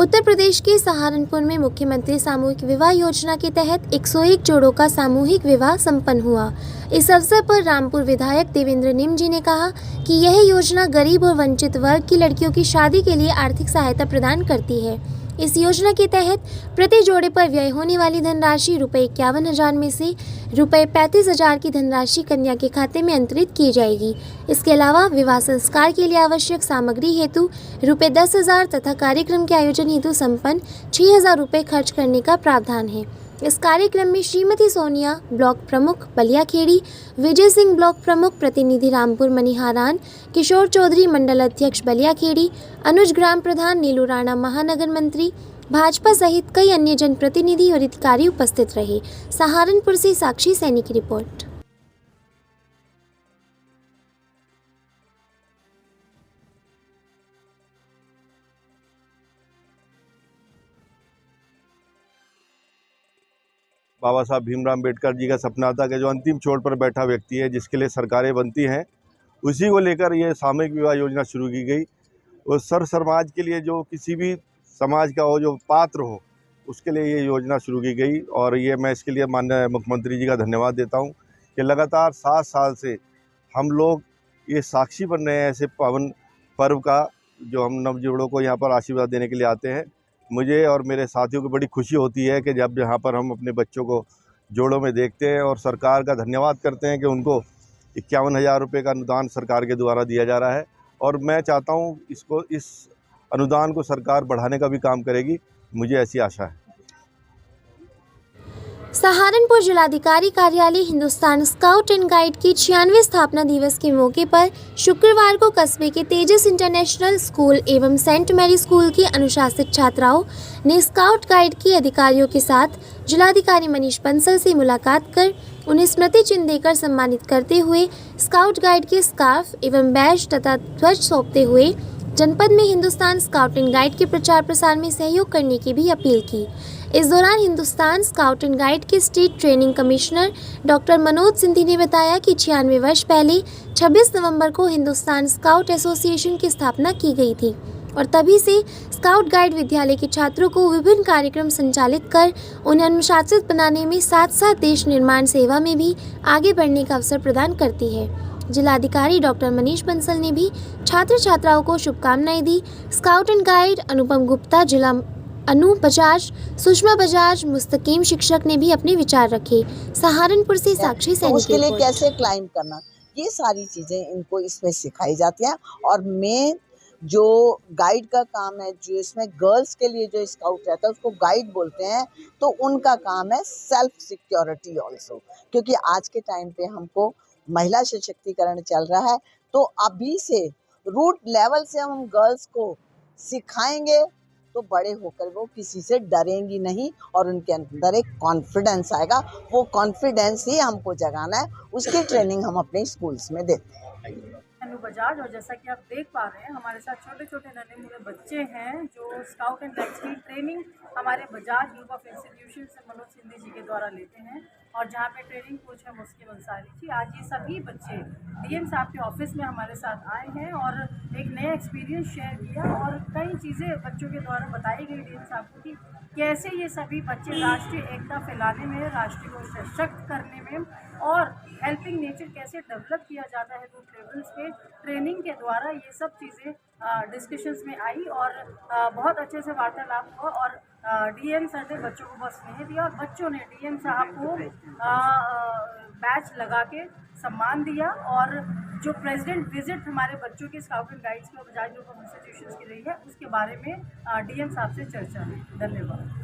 उत्तर प्रदेश के सहारनपुर में मुख्यमंत्री सामूहिक विवाह योजना के तहत 101 जोड़ों का सामूहिक विवाह संपन्न हुआ। इस अवसर पर रामपुर विधायक देवेंद्र निम जी ने कहा कि यह योजना गरीब और वंचित वर्ग की लड़कियों की शादी के लिए आर्थिक सहायता प्रदान करती है। इस योजना के तहत प्रति जोड़े पर व्यय होने वाली धनराशि ₹51,000 में से ₹35,000 की धनराशि कन्या के खाते में अंतरित की जाएगी। इसके अलावा विवाह संस्कार के लिए आवश्यक सामग्री हेतु ₹10,000 तथा कार्यक्रम के आयोजन हेतु संपन्न ₹6,000 खर्च करने का प्रावधान है। इस कार्यक्रम में श्रीमती सोनिया ब्लॉक प्रमुख बलियाखेड़ी, विजय सिंह ब्लॉक प्रमुख प्रतिनिधि रामपुर मनिहारान, किशोर चौधरी मंडल अध्यक्ष बलियाखेड़ी, अनुज ग्राम प्रधान, नीलू राणा महानगर मंत्री, भाजपा सहित कई अन्य जनप्रतिनिधि और अधिकारी उपस्थित रहे। सहारनपुर से साक्षी सैनी की रिपोर्ट। बाबा साहब भीमराव अम्बेडकर जी का सपना था कि जो अंतिम छोर पर बैठा व्यक्ति है, जिसके लिए सरकारें बनती हैं, उसी को लेकर ये सामूहिक विवाह योजना शुरू की गई। और समाज के लिए जो किसी भी समाज का हो जो पात्र हो, उसके लिए ये योजना शुरू की गई। और ये मैं इसके लिए माननीय मुख्यमंत्री जी का धन्यवाद देता हूँ कि लगातार 7 साल से हम लोग ये साक्षी बन रहे हैं ऐसे पावन पर्व का, जो हम नवजोड़ों को यहाँ पर आशीर्वाद देने के लिए आते हैं। मुझे और मेरे साथियों को बड़ी खुशी होती है कि जब यहाँ पर हम अपने बच्चों को जोड़ों में देखते हैं और सरकार का धन्यवाद करते हैं कि उनको 51,000 रुपये का अनुदान सरकार के द्वारा दिया जा रहा है। और मैं चाहता हूँ इस अनुदान को सरकार बढ़ाने का भी काम करेगी, मुझे ऐसी आशा है। सहारनपुर जिलाधिकारी कार्यालय हिंदुस्तान स्काउट एंड गाइड की 96वें स्थापना दिवस के मौके पर शुक्रवार को कस्बे के तेजस इंटरनेशनल स्कूल एवं सेंट मैरी स्कूल की अनुशासित छात्राओं ने स्काउट गाइड के अधिकारियों के साथ जिलाधिकारी मनीष बंसल से मुलाकात कर उन्हें स्मृति चिन्ह देकर सम्मानित करते हुए स्काउट गाइड के स्कार्फ एवं बैज तथा ध्वज सौंपते हुए जनपद में हिंदुस्तान स्काउट एंड गाइड के प्रचार प्रसार में सहयोग करने की भी अपील की। इस दौरान हिंदुस्तान स्काउट एंड गाइड के state training commissioner doctor Manoj Sindhi ने बताया कि 96 वर्ष पहले 26 नवंबर को हिंदुस्तान स्काउट एसोसिएशन की स्थापना की गई थी और तभी से स्काउट गाइड विद्यालय के छात्रों को विभिन्न कार्यक्रम संचालित कर उन्हें अनुशासित बनाने में साथ साथ देश निर्माण सेवा में भी आगे बढ़ने का अवसर प्रदान करती है। जिलाधिकारी डॉक्टर मनीष बंसल ने भी छात्र छात्राओं को शुभकामनाएं दी। स्काउट एंड गाइड अनुपम गुप्ता, जिला अनु बजाज, सुषमा बजाज, मुस्तकीम शिक्षक ने भी अपने विचार रखे। सहारनपुर से साक्षी सैनी। उसके लिए कैसे क्लाइंब करना, ये सारी चीजें इनको इसमें सिखाई जाती हैं। और मेन जो गाइड का काम है, जो इसमें गर्ल्स के लिए जो स्काउट रहता है उसको गाइड बोलते हैं, तो उनका काम है सेल्फ सिक्योरिटी ऑल्सो। क्योंकि आज के टाइम पे हमको महिला सशक्तिकरण चल रहा है, तो अभी से रूट लेवल से हम गर्ल्स को सिखाएंगे तो बड़े होकर वो किसी से डरेंगी नहीं और उनके अंदर एक कॉन्फिडेंस आएगा। वो कॉन्फिडेंस ही हमको जगाना है, उसकी ट्रेनिंग हम अपने स्कूल्स में देते हैं। अनु बजाज, और जैसा कि आप देख पा रहे हैं हमारे साथ छोटे छोटे नन्हे मुन्ने बच्चे हैं जो स्काउट एंड गाइड्स की ट्रेनिंग हमारे बजाज ग्रुप ऑफ इंस्टीट्यूशन से मनोज सिंधी जी के द्वारा लेते हैं, और जहाँ पे ट्रेनिंग कोच है मुस्किन अंसारी जी। आज ये सभी बच्चे डीएम साहब के ऑफिस में हमारे साथ आए हैं और एक नया एक्सपीरियंस शेयर किया और कई चीज़ें बच्चों के द्वारा बताई गई डीएम साहब को कि कैसे ये सभी बच्चे राष्ट्रीय एकता फैलाने में, राष्ट्र को सशक्त करने में और हेल्पिंग नेचर कैसे डेवलप किया जाता है रूट लेवल्स पे ट्रेनिंग के द्वारा, ये सब चीज़ें डिस्कशंस में आई और बहुत अच्छे से वार्तालाप हुआ। और डीएम सर ने बच्चों को बहुत स्नेह दिया और बच्चों ने डीएम साहब को बैच लगा के सम्मान दिया। और जो प्रेसिडेंट विजिट हमारे बच्चों के स्काउट एंड गाइड्स की और बजाज ग्रुप ऑफ इंस्टीट्यूशंस की रही है, उसके बारे में डीएम साहब से चर्चा हुई। धन्यवाद।